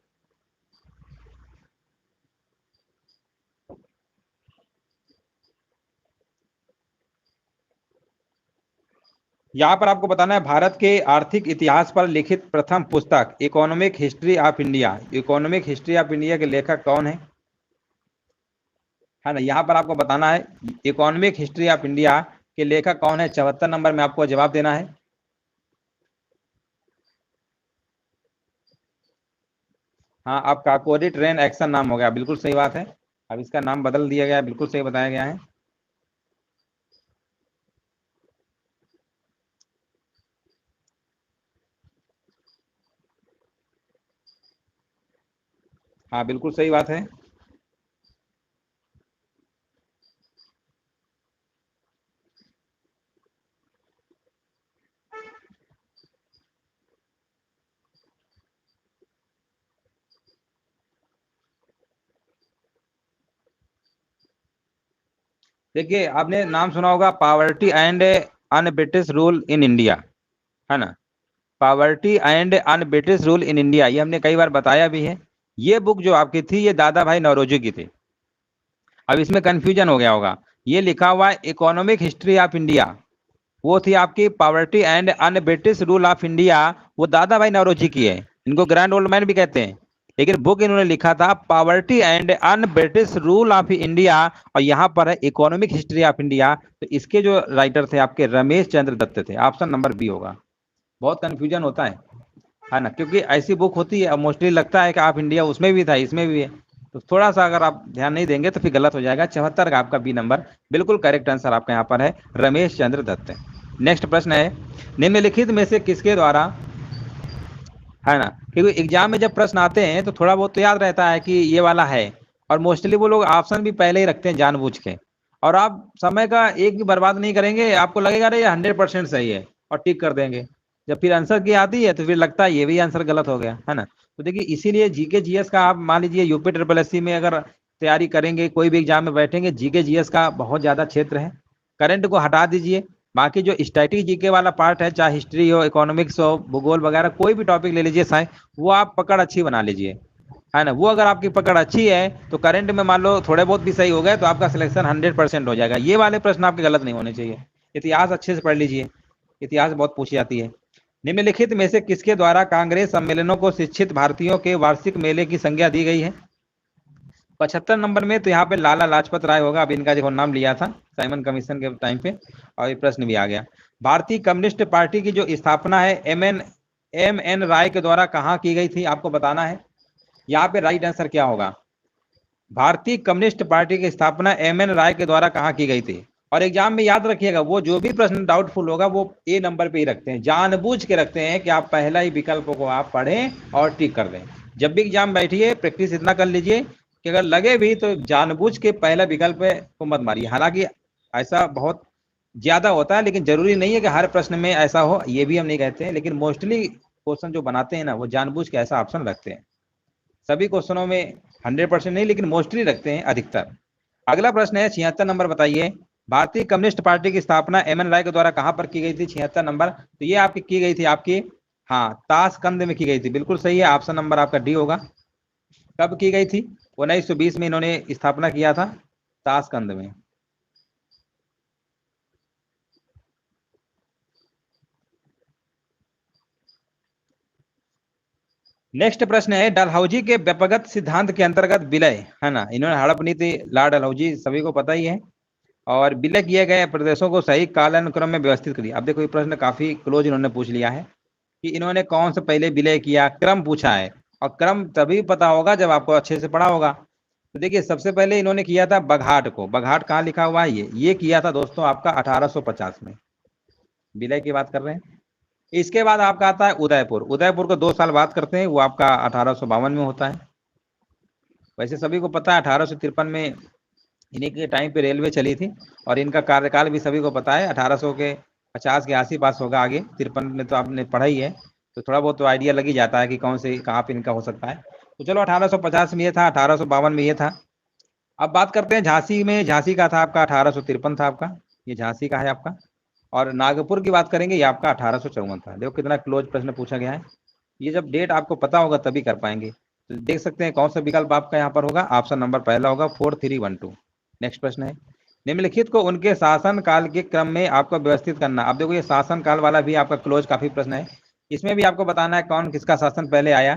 S1: यहाँ पर आपको बताना है भारत के आर्थिक इतिहास पर लिखित प्रथम पुस्तक economic history of India, economic history of India के लेखक कौन है ना। यहाँ पर आपको बताना है इकोनॉमिक हिस्ट्री ऑफ इंडिया के लेखक कौन है। 74 नंबर में आपको जवाब देना है। हाँ, अब काकोरी ट्रेन एक्शन नाम हो गया, बिल्कुल सही बात है, अब इसका नाम बदल दिया गया, बिल्कुल सही बताया गया है। हाँ, बिल्कुल सही बात है। देखिए, आपने नाम सुना होगा poverty and un British rule in India, है ना। Poverty and un British rule in India, ये हमने कई बार बताया भी है। ये बुक जो आपकी थी ये दादा भाई नौरोजी की थी। अब इसमें कंफ्यूजन हो गया होगा, ये लिखा हुआ है इकोनॉमिक हिस्ट्री ऑफ इंडिया, वो थी आपकी poverty and un British rule of India, वो दादा भाई नौरोजी की है, इनको ग्रैंड ओल्ड मैन भी कहते हैं, लेकिन बुक इन्होंने लिखा था poverty and un British rule of India, और यहाँ पर है इकोनॉमिक हिस्ट्री ऑफ इंडिया। तो इसके जो राइटर थे आपके रमेश चंद्र दत्त थे, ऑप्शन नंबर बी होगा। बहुत कंफ्यूजन होता है ना, क्योंकि ऐसी बुक होती है, मोस्टली लगता है कि आप इंडिया उसमें भी था इसमें भी है, तो थोड़ा सा अगर आप ध्यान नहीं देंगे तो फिर गलत हो जाएगा। 74 का आपका बी नंबर बिल्कुल करेक्ट आंसर आपका यहाँ पर है, रमेश चंद्र दत्त। नेक्स्ट प्रश्न है, निम्नलिखित में से किसके द्वारा, है ना, क्योंकि एग्जाम में जब प्रश्न आते हैं तो थोड़ा बहुत तो याद रहता है कि ये वाला है, और मोस्टली वो लोग ऑप्शन भी पहले ही रखते हैं जानबूझ के, और आप समय का एक भी बर्बाद नहीं करेंगे, आपको लगेगा अरे ये 100% सही है और टिक कर देंगे, जब फिर आंसर की आती है तो फिर लगता है ये भी आंसर गलत हो गया, है ना। तो देखिए इसीलिए जीके जीएस का आप मान लीजिए यूपी ट्रिपल एससी में अगर तैयारी करेंगे, कोई भी एग्जाम में बैठेंगे, जीके जीएस का बहुत ज्यादा क्षेत्र है, करंट को हटा दीजिए, बाकी जो स्टैटिक जीके वाला पार्ट है, चाहे हिस्ट्री हो, इकोनॉमिक्स हो, भूगोल वगैरह, कोई भी टॉपिक ले लीजिए साहब, वो आप पकड़ अच्छी बना लीजिए, है ना। वो अगर आपकी पकड़ अच्छी है तो करंट में मान लो थोड़े बहुत भी सही हो गए तो आपका सिलेक्शन 100% हो जाएगा। ये वाले प्रश्न आपके गलत नहीं होने चाहिए। इतिहास अच्छे से पढ़ लीजिए, इतिहास बहुत पूछी जाती है। निम्नलिखित में से किसके द्वारा कांग्रेस सम्मेलनों को शिक्षित भारतीयों के वार्षिक मेले की संज्ञा दी गई है? 75 नंबर में तो यहाँ पे लाला लाजपत राय होगा, अब इनका जो नाम लिया था साइमन कमीशन के टाइम पे, और ये प्रश्न भी आ गया। भारतीय कम्युनिस्ट पार्टी की जो स्थापना है एम एन राय के द्वारा कहाँ की गई थी, आपको बताना है। यहाँ पे राइट आंसर क्या होगा, भारतीय कम्युनिस्ट पार्टी की स्थापना एम.एन. राय के द्वारा कहाँ की गई थी। और एग्जाम में याद रखिएगा, वो जो भी प्रश्न डाउटफुल होगा वो ए नंबर पे ही रखते हैं, जानबूझ के रखते हैं कि आप पहला ही विकल्प को आप पढ़ें और टिक कर दें। जब भी एग्जाम बैठिए प्रैक्टिस इतना कर लीजिए कि अगर लगे भी तो जानबूझ के पहला विकल्प को मत मारिए। हालांकि ऐसा बहुत ज्यादा होता है, लेकिन जरूरी नहीं है कि हर प्रश्न में ऐसा हो, ये भी हम नहीं कहते हैं, लेकिन मोस्टली क्वेश्चन जो बनाते हैं ना वो जानबूझ के ऐसा ऑप्शन रखते हैं। सभी क्वेश्चनों में 100% नहीं, लेकिन मोस्टली रखते हैं अधिकतर। अगला प्रश्न है 76 नंबर, बताइए भारतीय कम्युनिस्ट पार्टी की स्थापना एम.एन. राय के द्वारा कहां पर की गई थी? 76 नंबर, तो ये आपकी की गई थी आपकी, हाँ, ताशकंद में की गई थी, बिल्कुल सही है, ऑप्शन नंबर आपका डी होगा। कब की गई थी? 1920 में इन्होंने स्थापना किया था ताशकंद में। नेक्स्ट प्रश्न है, डलहौजी के व्यपगत सिद्धांत के अंतर्गत विलय, है ना, इन्होंने हड़प नीति, लॉर्ड डलहौजी सभी को पता ही है, और विलय किए गए प्रदेशों को सही कालानुक्रम में व्यवस्थित कर दिया। अब देखो ये प्रश्न काफी क्लोज इन्होंने पूछ लिया है कि इन्होंने कौन से पहले विलय किया, क्रम पूछा है, और क्रम तभी पता होगा जब आपको अच्छे से पढ़ा होगा। तो देखिए सबसे पहले इन्होंने किया था बघाट को, बघाट कहाँ लिखा हुआ है, ये किया था दोस्तों आपका 1850 में, विलय की बात कर रहे हैं। इसके बाद आपका आता है उदयपुर, उदयपुर को 2 साल बाद करते हैं, वो आपका 1852 में होता है। वैसे सभी को पता है 1853 में इन्हीं के टाइम पे रेलवे चली थी, और इनका कार्यकाल भी सभी को पता है 1850 के आस पास होगा, आगे 53 में तो आपने पढ़ा ही है, तो थोड़ा बहुत तो आइडिया लग ही जाता है कि कौन से कहाँ पे इनका हो सकता है। तो चलो 1850 में ये था, 1852 में ये था। अब बात करते हैं झांसी में, झांसी का था आपका 1853 था आपका, ये झांसी का है आपका। और नागपुर की बात करेंगे, ये आपका 1854 था। देखो कितना क्लोज प्रश्न पूछा गया है, ये जब डेट आपको पता होगा तभी कर पाएंगे। तो देख सकते हैं कौन सा विकल्प आपका यहाँ पर होगा, ऑप्शन नंबर पहला होगा 4312। नेक्स्ट प्रश्न है, निम्नलिखित को उनके शासन काल के क्रम में आपको व्यवस्थित करना। अब देखो ये शासन काल वाला भी आपका क्लोज काफी प्रश्न है, इसमें भी आपको बताना है कौन किसका शासन पहले आया।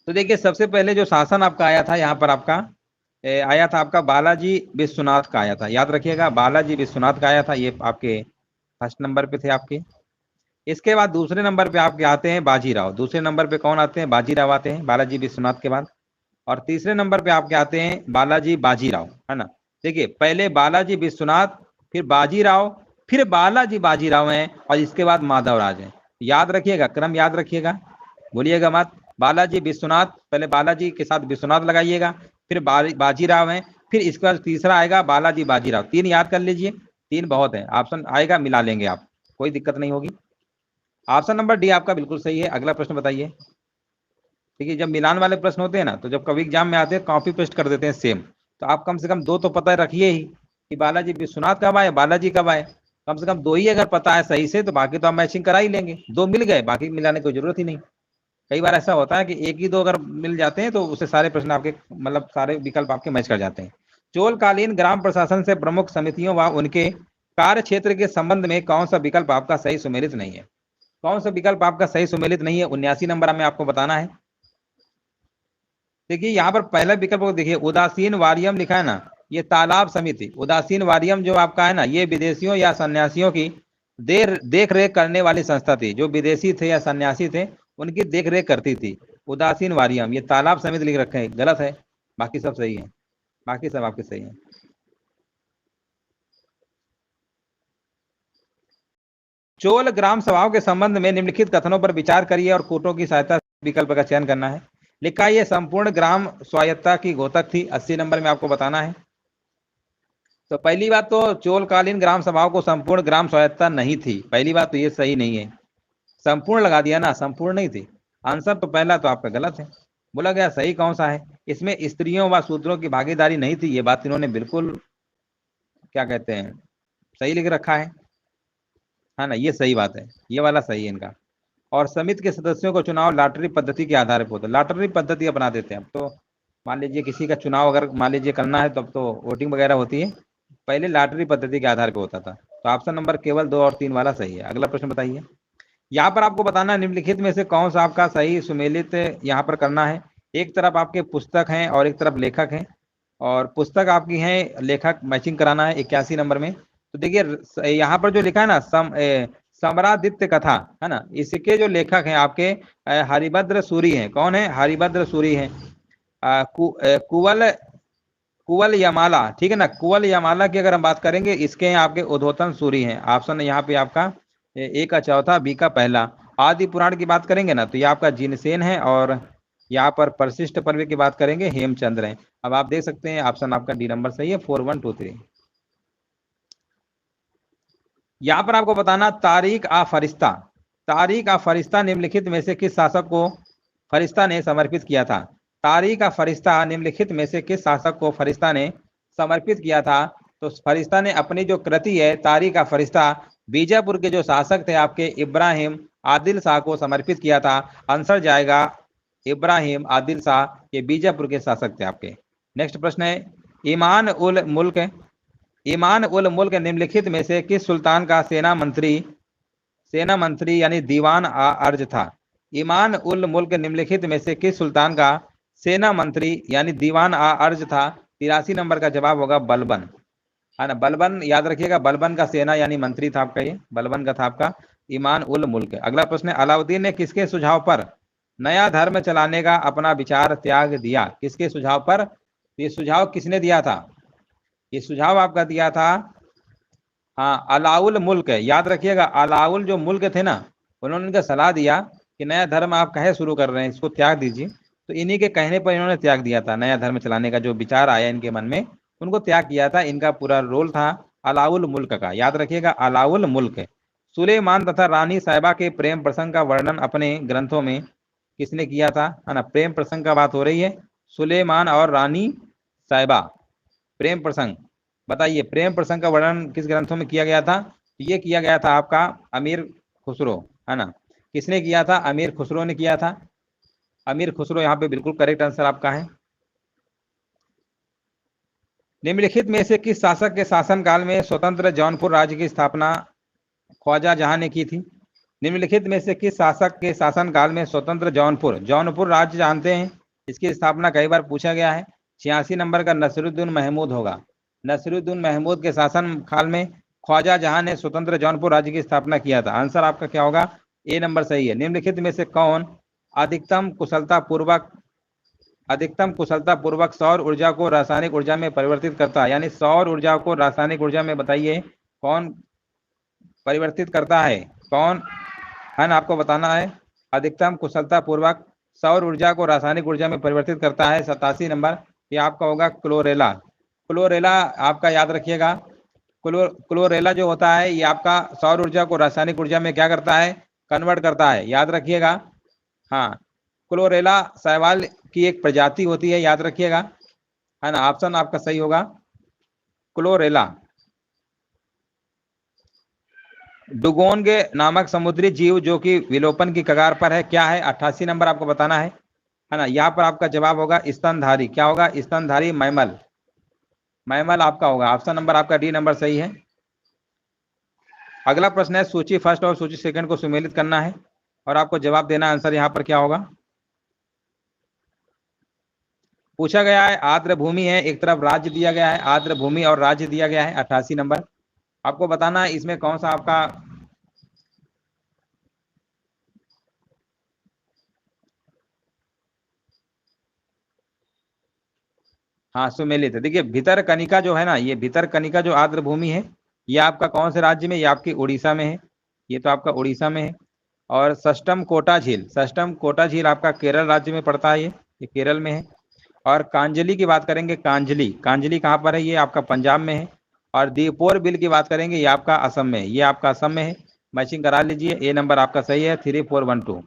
S1: तो देखिए सबसे पहले जो शासन आपका आया था यहाँ पर आपका आया था आपका बालाजी विश्वनाथ का आया था, याद रखिएगा बालाजी विश्वनाथ का आया था, ये आपके फर्स्ट नंबर पे थे आपके। इसके बाद दूसरे नंबर पे आपके आते हैं बाजीराव, दूसरे नंबर पे कौन आते हैं? बाजीराव आते हैं बालाजी विश्वनाथ के बाद। और तीसरे नंबर पे आपके आते हैं बालाजी बाजीराव, है ना। देखिए पहले बालाजी विश्वनाथ, फिर बाजीराव, फिर बालाजी बाजीराव हैं, और इसके बाद माधवराज हैं। याद रखिएगा, क्रम याद रखिएगा, भूलिएगा मत। बालाजी विश्वनाथ, पहले बालाजी के साथ विश्वनाथ लगाइएगा, फिर बाजीराव हैं, फिर इसके बाद तीसरा आएगा बालाजी बाजीराव। 3 याद कर लीजिए, 3 बहुत है, ऑप्शन आएगा मिला लेंगे आप, कोई दिक्कत नहीं होगी। ऑप्शन नंबर डी आपका बिल्कुल सही है। अगला प्रश्न बताइए। देखिए जब मिलान वाले प्रश्न होते हैं ना, तो जब कभी एग्जाम में आते हैं कॉपी पेस्ट कर देते हैं सेम, तो आप कम से कम 2 तो पता रखिए ही कि बालाजी विश्वनाथ कब आए, बालाजी कब आए। कम से कम 2 ही अगर पता है सही से, तो बाकी तो आप मैचिंग करा ही लेंगे। 2 मिल गए, बाकी मिलाने की जरूरत ही नहीं। कई बार ऐसा होता है कि 1 ही 2 अगर मिल जाते हैं तो उससे सारे प्रश्न आपके मतलब सारे विकल्प आपके मैच कर जाते हैं। चोलकालीन ग्राम प्रशासन से प्रमुख समितियों व उनके कार्य क्षेत्र के संबंध में कौन सा विकल्प आपका सही सुमेलित नहीं है? कौन सा विकल्प आपका सही सुमेलित नहीं है? 79 नंबर में आपको बताना है। देखिए यहाँ पर पहला विकल्प को देखिए, उदासीन वारियम लिखा है ना, ये तालाब समिति। उदासीन वारियम जो आपका है ना, ये विदेशियों या सन्यासियों की देख रेख करने वाली संस्था थी। जो विदेशी थे या सन्यासी थे उनकी देख रेख करती थी। उदासीन वारियम, ये तालाब समिति लिख रखे हैं, गलत है। बाकी सब सही है, बाकी सब आपके सही है। चोल ग्राम सभाओं के संबंध में निम्नलिखित कथनों पर विचार करिए और कूटों की सहायता से विकल्प का चयन करना है। लिखा ये संपूर्ण ग्राम स्वायत्ता की घोषक थी। 80 नंबर में आपको बताना है। तो पहली बात तो चोलकालीन ग्राम सभाओं को संपूर्ण ग्राम स्वायत्ता नहीं थी। पहली बात तो ये सही नहीं है। संपूर्ण लगा दिया ना, संपूर्ण नहीं थी। आंसर तो पहला तो आपका गलत है। बोला गया सही कौन सा है? इसमें स्त्रियों व शूद्रों की भागीदारी नहीं थी। ये बात इन्होंने बिल्कुल क्या कहते हैं सही लिख रखा है ना, ये सही बात है, ये वाला सही है इनका। और समिति के सदस्यों को चुनाव लॉटरी पद्धति के आधार पर होता है। लॉटरी पद्धति अपना देते हैं। अब तो मान लीजिए किसी का चुनाव अगर मान लीजिए करना है तब तो वोटिंग वगैरह होती है, पहले लॉटरी पद्धति के आधार पर होता था। तो ऑप्शन नंबर केवल 2 और 3 वाला सही है। अगला प्रश्न बताइए। यहाँ पर आपको बताना निम्नलिखित में से कौन सा आपका सही सुमेलित यहाँ पर करना है। एक तरफ आपके पुस्तक हैं और एक तरफ लेखक हैं, और पुस्तक आपकी है, लेखक मैचिंग कराना है 81 नंबर में। तो देखिए यहाँ पर जो लिखा है ना समरादित्य कथा है ना, इसके जो लेखक हैं आपके हरिभद्र सूरी हैं। कौन है? हरिभद्र सूरी हैं। कुवल यमाला, ठीक है ना, कुवल यमाला की अगर हम बात करेंगे, इसके हैं आपके उद्योतन सूरी हैं। ऑप्शन यहाँ पे आपका ए का चौथा, बी का पहला। आदि पुराण की बात करेंगे ना तो ये आपका जिनसेन है, और यहाँ पर परिशिष्ट पर्व की बात करेंगे हेमचंद्र हैं। अब आप देख सकते हैं ऑप्शन आपका डी नंबर सही है, 4123। यहाँ पर आपको बताना तारीख आ फरिश्ता। तारीख आ फरिश्ता निम्नलिखित में से किस शासक को फरिश्ता ने समर्पित किया था? तारीख आ फरिश्ता निम्नलिखित में से किस शासक को फरिश्ता ने समर्पित किया था? तो फरिश्ता ने अपनी जो कृति है तारीख आ फरिश्ता बीजापुर के जो शासक थे आपके इब्राहिम आदिल शाह को समर्पित किया था। आंसर जाएगा इब्राहिम आदिल शाह, ये बीजापुर के शासक थे आपके। नेक्स्ट प्रश्न है, ईमान उल मुल्क निम्नलिखित में से किस सुल्तान का सेना मंत्री यानी दीवान अर्ज था? ईमान उल मुल्क निम्नलिखित में से किस सुल्तान का सेना मंत्री यानी दीवान अर्ज था? 83 नंबर का जवाब होगा बलबन, है ना। बलबन याद रखिएगा, बलबन का सेना यानी मंत्री था आपका, ये बलबन का था आपका ईमान उल मुल्क। अगला प्रश्न है, अलाउद्दीन ने किसके सुझाव पर नया धर्म चलाने का अपना विचार त्याग दिया? किसके सुझाव पर? ये सुझाव किसने दिया था? ये सुझाव आपका दिया था हाँ अलाउल मुल्क है, याद रखिएगा। अलाउल जो मुल्क थे ना, उन्होंने उनका सलाह दिया कि नया धर्म आप कहे शुरू कर रहे हैं, इसको त्याग दीजिए। तो इन्हीं के कहने पर इन्होंने त्याग दिया था। नया धर्म चलाने का जो विचार आया इनके मन में, उनको त्याग किया था। इनका पूरा रोल था अलाउल मुल्क का, याद रखिएगा अलाउल मुल्क। सुलेमान तथा रानी साहिबा के प्रेम प्रसंग का वर्णन अपने ग्रंथों में किसने किया था? है ना, प्रेम प्रसंग का बात हो रही है, सुलेमान और रानी साहिबा प्रेम प्रसंग। बताइए प्रेम प्रसंग का वर्णन किस ग्रंथों में किया गया था? ये किया गया था आपका अमीर खुसरो, है ना। किसने किया था? अमीर खुसरो ने किया था। अमीर खुसरो यहाँ पे बिल्कुल करेक्ट आंसर आपका है। निम्नलिखित में से किस शासक के शासनकाल में स्वतंत्र जौनपुर राज्य की स्थापना ख्वाजा जहां ने की थी? निम्नलिखित में से किस शासक के शासनकाल में स्वतंत्र जौनपुर राज्य जानते हैं, इसकी स्थापना कई बार पूछा गया है। 86 नंबर का नसीरुद्दीन महमूद होगा। नसीरुद्दीन महमूद के शासन काल में ख्वाजा जहां ने स्वतंत्र जौनपुर राज्य की स्थापना किया था। आंसर आपका क्या होगा? ए नंबर सही है। निम्नलिखित में से कौन अधिकतम कुशलता पूर्वक सौर ऊर्जा को रासायनिक ऊर्जा में परिवर्तित करता है? यानी सौर ऊर्जा को रासायनिक ऊर्जा में बताइए कौन परिवर्तित करता है? कौन है ना, आपको बताना है। अधिकतम कुशलता पूर्वक सौर ऊर्जा को रासायनिक ऊर्जा में परिवर्तित करता है 87 नंबर, ये आपका होगा क्लोरेला। क्लोरेला आपका याद रखिएगा, क्लोरेला जो होता है ये आपका सौर ऊर्जा को रासायनिक ऊर्जा में क्या करता है? कन्वर्ट करता है, याद रखिएगा। हाँ, क्लोरेला शैवाल की एक प्रजाति होती है, याद रखिएगा, है ना। ऑप्शन आपका सही होगा क्लोरेला। डुगोंग नामक समुद्री जीव जो कि विलोपन की कगार पर है, क्या है? 88 नंबर आपको बताना है ना। यहाँ पर आपका जवाब होगा स्तनधारी। क्या होगा? स्तनधारी मैमल। मैमल आपका होगा, ऑप्शन नंबर आपका डी नंबर सही है। अगला प्रश्न है, सूची फर्स्ट और सूची सेकंड को सुमेलित करना है और आपको जवाब देना, आंसर यहाँ पर क्या होगा। पूछा गया है आर्द्र भूमि है, एक तरफ राज्य दिया गया है, आर्द्र भूमि और राज्य दिया गया है 88 नंबर। आपको बताना है इसमें कौन सा आपका, हाँ सुमेलित है। देखिए भितरकनिका जो है ना, ये भितरकनिका जो आर्द्र भूमि है, ये आपका कौन से राज्य में, ये आपकी उड़ीसा में है, ये तो आपका उड़ीसा में है। और सष्टम कोटा झील, सष्टम कोटा झील आपका केरल राज्य में पड़ता है, ये केरल में है। और कांजली की बात करेंगे, कांजली, कांजली कहाँ पर है, ये आपका पंजाब में है। और दीपोर बिल की बात करेंगे, ये आपका असम में है, ये आपका असम में है। मैचिंग करा लीजिए, ए नंबर आपका सही है, 3412।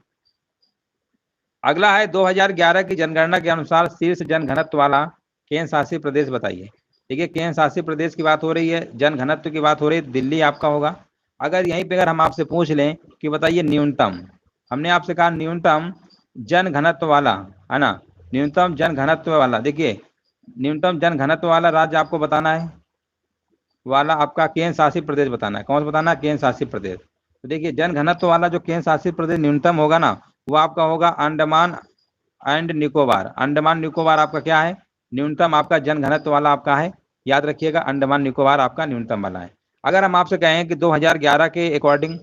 S1: अगला है 2011 की जनगणना के अनुसार शीर्ष जनघनत्व वाला केंद्र शासित प्रदेश बताइए। देखिए केंद्र शासित प्रदेश की बात हो रही है, जनघनत्व की बात हो रही है, दिल्ली आपका होगा। अगर यहीं पे अगर हम आपसे पूछ लें कि बताइए न्यूनतम, हमने आपसे कहा न्यूनतम जनघनत्व वाला, है ना, न्यूनतम जनघनत्व वाला, देखिए न्यूनतम जनघनत्व वाला राज्य आपको बताना है, वाला आपका केंद्र शासित प्रदेश बताना है। कौन सा बताना है, केंद्र शासित प्रदेश। तो देखिए जनघनत्व वाला जो केंद्र शासित प्रदेश न्यूनतम होगा ना, वो आपका होगा अंडमान एंड निकोबार। अंडमान निकोबार आपका क्या है, न्यूनतम आपका जनघनत्व वाला आपका है, याद रखिएगा अंडमान निकोबार आपका न्यूनतम वाला है। अगर हम आपसे कहें कि 2011 के अकॉर्डिंग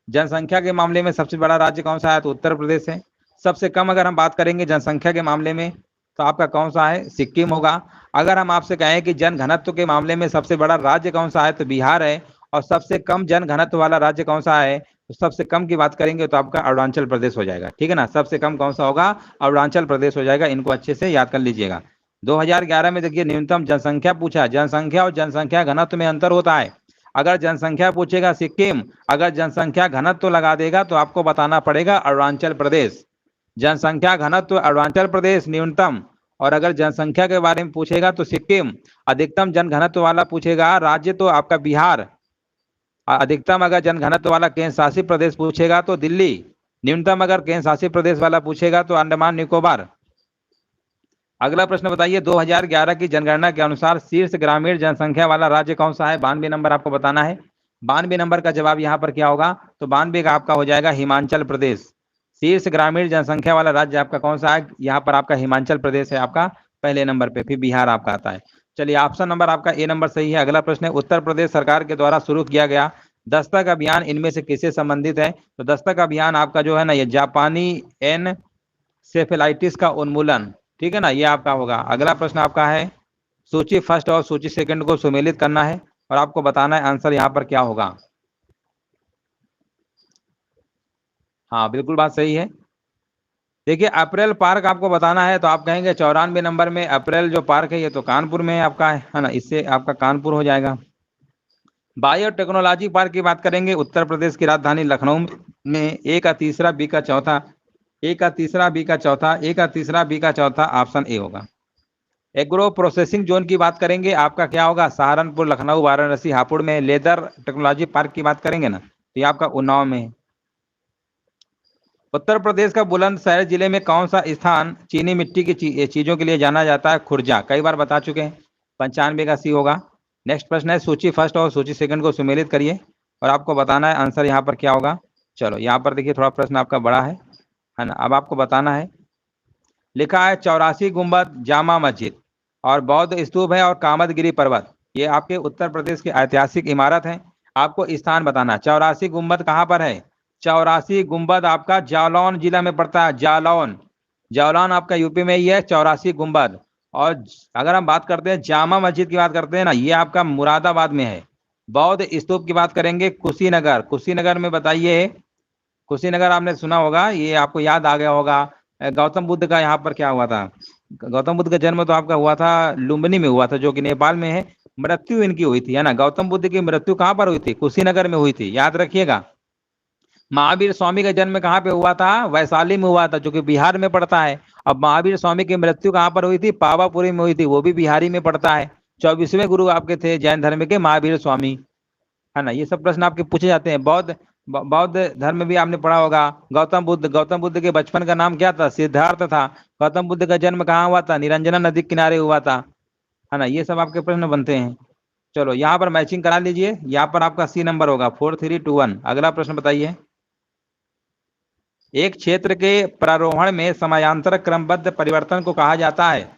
S1: जनसंख्या के मामले में सबसे बड़ा राज्य कौन सा है, तो उत्तर प्रदेश है। सबसे कम अगर हम बात करेंगे जनसंख्या के मामले में, तो आपका कौन सा है, सिक्किम होगा। अगर हम आपसे कहें कि जन घनत्व के मामले में सबसे बड़ा राज्य कौन सा है, तो बिहार है। और सबसे कम जन घनत्व वाला राज्य कौन सा है, तो सबसे कम की बात करेंगे तो आपका अरुणाचल प्रदेश हो जाएगा, ठीक है ना। सबसे कम कौन सा होगा, अरुणाचल प्रदेश हो जाएगा। इनको अच्छे से याद कर लीजिएगा। 2011 में देखिए न्यूनतम जनसंख्या पूछा, जनसंख्या और जनसंख्या घनत्व में अंतर होता है। अगर जनसंख्या पूछेगा सिक्किम, अगर जनसंख्या घनत्व लगा देगा तो आपको बताना पड़ेगा अरुणाचल प्रदेश। जनसंख्या घनत्व अरुणाचल प्रदेश न्यूनतम, और अगर जनसंख्या के बारे में पूछेगा तो सिक्किम। अधिकतम जनघनत्व वाला पूछेगा राज्य तो आपका बिहार। अधिकतम अगर जनघनत्व वाला केंद्र शासित प्रदेश पूछेगा तो दिल्ली। न्यूनतम अगर केंद्र शासित प्रदेश वाला पूछेगा तो अंडमान निकोबार। अगला प्रश्न बताइए, 2011 की जनगणना के अनुसार शीर्ष ग्रामीण जनसंख्या वाला राज्य कौन सा है, 92 नंबर आपको बताना है। 92 नंबर का जवाब यहाँ पर क्या होगा, तो 92 का आपका हो जाएगा हिमाचल प्रदेश। शीर्ष ग्रामीण जनसंख्या वाला राज्य आपका कौन सा है, यहाँ पर आपका हिमाचल प्रदेश है आपका पहले नंबर पे, फिर बिहार आपका आता है। चलिए ऑप्शन नंबर आपका ए नंबर सही है। अगला प्रश्न है, उत्तर प्रदेश सरकार के द्वारा शुरू किया गया दस्तक अभियान इनमें से किससे संबंधित है, तो दस्तक अभियान आपका जो है ना, ये जापानी एनसेफेलाइटिस का उन्मूलन, ठीक है ना, ये आपका होगा। अगला प्रश्न आपका है, सूची फर्स्ट और सूची सेकंड को सुमेलित करना है और आपको बताना है आंसर यहाँ पर क्या होगा। हाँ बिल्कुल बात सही है। देखिए अप्रैल पार्क आपको बताना है, तो आप कहेंगे 94 नंबर में अप्रैल जो पार्क है ये तो कानपुर में आपका है ना, इससे आपका कानपुर हो जाएगा। बायोटेक्नोलॉजी पार्क की बात करेंगे, उत्तर प्रदेश की राजधानी लखनऊ में, ए का तीसरा, बी का चौथा, ए का तीसरा, बी का चौथा, ए का तीसरा, बी का चौथा, ऑप्शन ए होगा। एग्रो प्रोसेसिंग जोन की बात करेंगे, आपका क्या होगा, सहारनपुर, लखनऊ, वाराणसी, हापुड़ में। लेदर टेक्नोलॉजी पार्क की बात करेंगे ना, तो ये आपका उन्नाव में है। उत्तर प्रदेश का बुलंदशहर जिले में कौन सा स्थान चीनी मिट्टी की चीजों के लिए जाना जाता है, खुर्जा, कई बार बता चुके हैं, 95 का सी होगा। नेक्स्ट प्रश्न है, सूची फर्स्ट और सूची सेकंड को सुमेलित करिए और आपको बताना है आंसर यहाँ पर क्या होगा। चलो यहाँ पर देखिए थोड़ा प्रश्न आपका बड़ा है ना, अब आपको बताना है। लिखा है 84 गुंबद जामा मस्जिद और बौद्ध स्तूप है और कामदगिरी पर्वत, ये आपके उत्तर प्रदेश की ऐतिहासिक इमारत है। आपको स्थान बताना, 84 गुंबद कहाँ पर है, 84 गुंबद आपका जालौन जिला में पड़ता है, जालौन, जालौन आपका यूपी में ही है 84 गुंबद। और अगर हम बात करते हैं जामा मस्जिद की बात करते हैं ना, ये आपका मुरादाबाद में है। बौद्ध स्तूप की बात करेंगे कुशीनगर, कुशीनगर में बताइए, कुशीनगर आपने सुना होगा, ये आपको याद आ गया होगा। गौतम बुद्ध का यहाँ पर क्या हुआ था, गौतम बुद्ध का जन्म तो आपका हुआ था लुम्बिनी में हुआ था, जो कि नेपाल में है। मृत्यु इनकी हुई थी, है ना, गौतम बुद्ध की मृत्यु कहाँ पर हुई थी, कुशीनगर में हुई थी, याद रखिएगा। महावीर स्वामी का जन्म कहाँ पे हुआ था, वैशाली में हुआ था, जो कि बिहार में पड़ता है। अब महावीर स्वामी की मृत्यु कहाँ पर हुई थी, पावापुरी में हुई थी, वो भी बिहारी में पड़ता है। 24वें गुरु आपके थे जैन धर्म के महावीर स्वामी, है ना। ये सब प्रश्न आपके पूछे जाते हैं। बौद्ध धर्म भी आपने पढ़ा होगा। गौतम बुद्ध के बचपन का नाम क्या था, सिद्धार्थ था। गौतम बुद्ध का जन्म कहाँ हुआ था, निरंजना नदी किनारे हुआ था, है ना, ये सब आपके प्रश्न बनते हैं। चलो यहाँ पर मैचिंग करा लीजिए, यहाँ पर आपका सी नंबर होगा 4321। अगला प्रश्न बताइए। एक क्षेत्र के प्रारोहण में समानांतर क्रमबद्ध परिवर्तन को कहा जाता है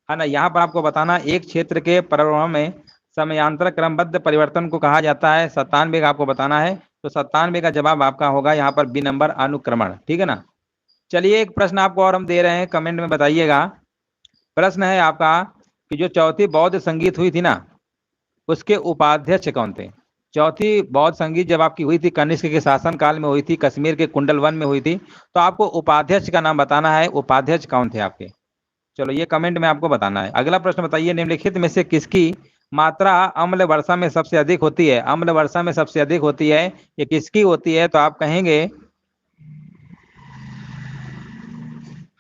S1: ना। यहाँ पर आपको बताना, एक क्षेत्र के प्रारोहण में समानांतर क्रमबद्ध परिवर्तन को कहा जाता है। 97 का आपको बताना है, तो 97 का जवाब आपका होगा यहाँ पर बी नंबर, अनुक्रमण। ठीक है ना। चलिए एक प्रश्न आपको और हम दे रहे हैं, कमेंट में बताइएगा। प्रश्न है आपका कि जो चौथी बौद्ध संगीत हुई थी ना, उसके उपाध्यक्ष कौन थे। चौथी बौद्ध संगीत जब आपकी हुई थी कनिष्क के शासन काल में हुई थी, कश्मीर के कुंडलवन में हुई थी, तो आपको उपाध्यक्ष का नाम बताना है, उपाध्यक्ष कौन थे आपके। चलो ये कमेंट में आपको बताना है। अगला प्रश्न बताइए, निम्नलिखित में से किसकी मात्रा अम्ल वर्षा में सबसे अधिक होती है। अम्ल वर्षा में सबसे अधिक होती है, ये किसकी होती है, तो आप कहेंगे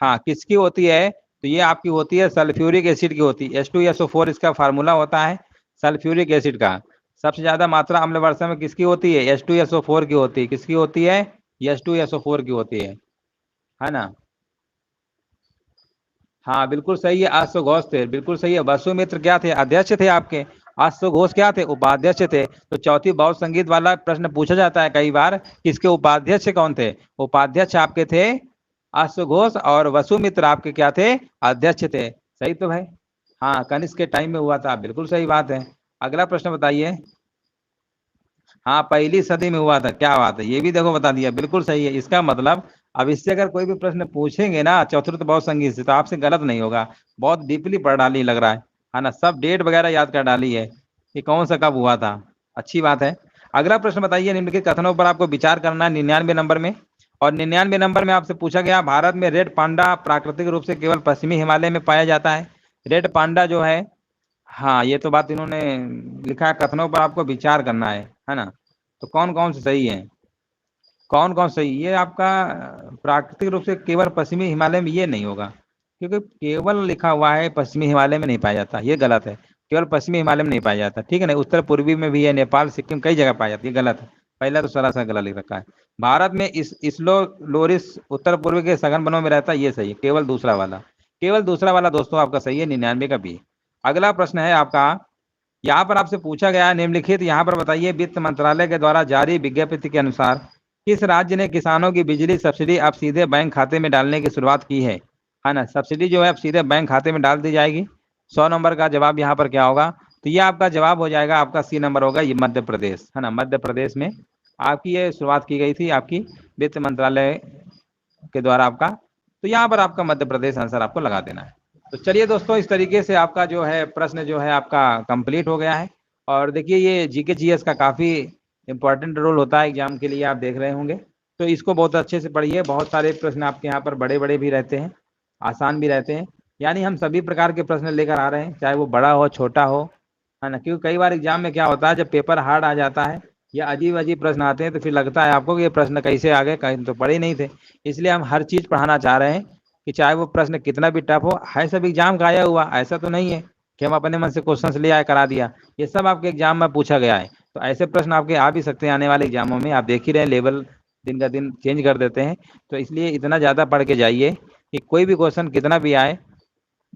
S1: हाँ किसकी होती है, तो ये आपकी होती है सल्फ्यूरिक एसिड की होती है। H2SO4 इसका फार्मूला होता है सल्फ्यूरिक एसिड का। सबसे ज्यादा मात्रा अम्ल वर्षा में किसकी होती है, H2SO4 की होती है। किसकी होती है, H2SO4 की होती है ना। हाँ बिल्कुल सही है, अश्वघोष थे, बिल्कुल सही है। वसुमित्र क्या थे, अध्यक्ष थे आपके। अश्वघोष क्या थे, उपाध्यक्ष थे। तो चौथी बौद्ध संगीत वाला प्रश्न पूछा जाता है कई बार, किसके उपाध्यक्ष कौन थे। उपाध्यक्ष आपके थे अश्वघोष, और वसुमित्र आपके क्या थे, अध्यक्ष थे। सही तो भाई, हाँ कनिष्क के टाइम में हुआ था, बिल्कुल सही बात है। अगला प्रश्न बताइए। हाँ पहली सदी में हुआ था, क्या बात है, ये भी देखो बता दिया, बिल्कुल सही है। इसका मतलब अब इससे अगर कोई भी प्रश्न पूछेंगे ना चतुर्थ बौद्ध संगीत से, तो आपसे गलत नहीं होगा। बहुत डीपली पढ़ डाली लग रहा है ना, सब डेट वगैरह याद कर डाली है कि कौन सा कब हुआ था। अच्छी बात है। अगला प्रश्न बताइए, निम्नलिखित कथनों पर आपको विचार करना है 99 नंबर में। और 99 नंबर में आपसे पूछा गया, भारत में रेड पांडा प्राकृतिक रूप से केवल पश्चिमी हिमालय में पाया जाता है। रेड पांडा जो है, हाँ ये तो बात इन्होंने लिखा है, कथनों पर आपको विचार करना है ना। तो कौन कौन से सही है, कौन कौन सही, ये आपका प्राकृतिक रूप से केवल पश्चिमी हिमालय में, ये नहीं होगा, क्योंकि केवल लिखा हुआ है पश्चिमी हिमालय में नहीं पाया जाता, ये गलत है। केवल पश्चिमी हिमालय में नहीं पाया जाता, ठीक है ना, उत्तर पूर्वी में भी है, नेपाल सिक्किम कई जगह पाया जाता है, ये गलत है। पहला तो सरासर गलत लिख रखा है। भारत में इस इसलो लोरिस उत्तर पूर्व के सघन वनों में रहता है, ये सही है। केवल दूसरा वाला, केवल दूसरा वाला दोस्तों आपका सही है, 99 का भी। अगला प्रश्न है आपका, यहाँ पर आपसे पूछा गया है, निम्नलिखित यहाँ पर बताइए, वित्त मंत्रालय के द्वारा जारी विज्ञप्ति के अनुसार किस राज्य ने किसानों की बिजली सब्सिडी अब सीधे बैंक खाते में डालने की शुरुआत की है ना। सब्सिडी जो है अब सीधे बैंक खाते में डाल दी जाएगी। 100 नंबर का जवाब यहाँ पर क्या होगा, तो ये आपका जवाब हो जाएगा, आपका सी नंबर होगा, ये मध्य प्रदेश है ना। मध्य प्रदेश में आपकी ये शुरुआत की गई थी, आपकी वित्त मंत्रालय के द्वारा आपका। तो यहाँ पर आपका मध्य प्रदेश आंसर आपको लगा देना है। तो चलिए दोस्तों, इस तरीके से आपका जो है प्रश्न जो है आपका कंप्लीट हो गया है। और देखिए ये जीके जीएस का काफ़ी इंपॉर्टेंट रोल होता है एग्जाम के लिए, आप देख रहे होंगे। तो इसको बहुत अच्छे से पढ़िए, बहुत सारे प्रश्न आपके यहाँ पर बड़े बड़े भी रहते हैं, आसान भी रहते हैं। यानी हम सभी प्रकार के प्रश्न लेकर आ रहे हैं, चाहे वो बड़ा हो छोटा हो, है ना। क्योंकि कई बार एग्जाम में क्या होता है, जब पेपर हार्ड आ जाता है या अजीब अजीब प्रश्न आते हैं, तो फिर लगता है आपको कि ये प्रश्न कैसे आ गए, कहीं तो पढ़े ही नहीं थे। इसलिए हम हर चीज़ पढ़ाना चाह रहे हैं कि चाहे वो प्रश्न कितना भी टफ हो, है सब एग्जाम का आया हुआ, ऐसा तो नहीं है कि हम अपने मन से क्वेश्चंस ले आए करा दिया। ये सब आपके एग्जाम में पूछा गया है, तो ऐसे प्रश्न आपके आ भी सकते हैं आने वाले एग्जामों में। आप देख ही रहे हैं, लेवल दिन का दिन चेंज कर देते हैं। तो इसलिए इतना ज़्यादा पढ़ के जाइए कि कोई भी क्वेश्चन कितना भी आए,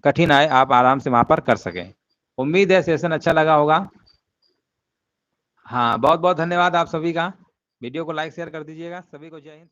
S1: कठिन आए, आप आराम से वहाँ पर कर सकें। उम्मीद है सेशन अच्छा लगा होगा। हाँ बहुत बहुत धन्यवाद आप सभी का। वीडियो को लाइक शेयर कर दीजिएगा। सभी को जय हिंद।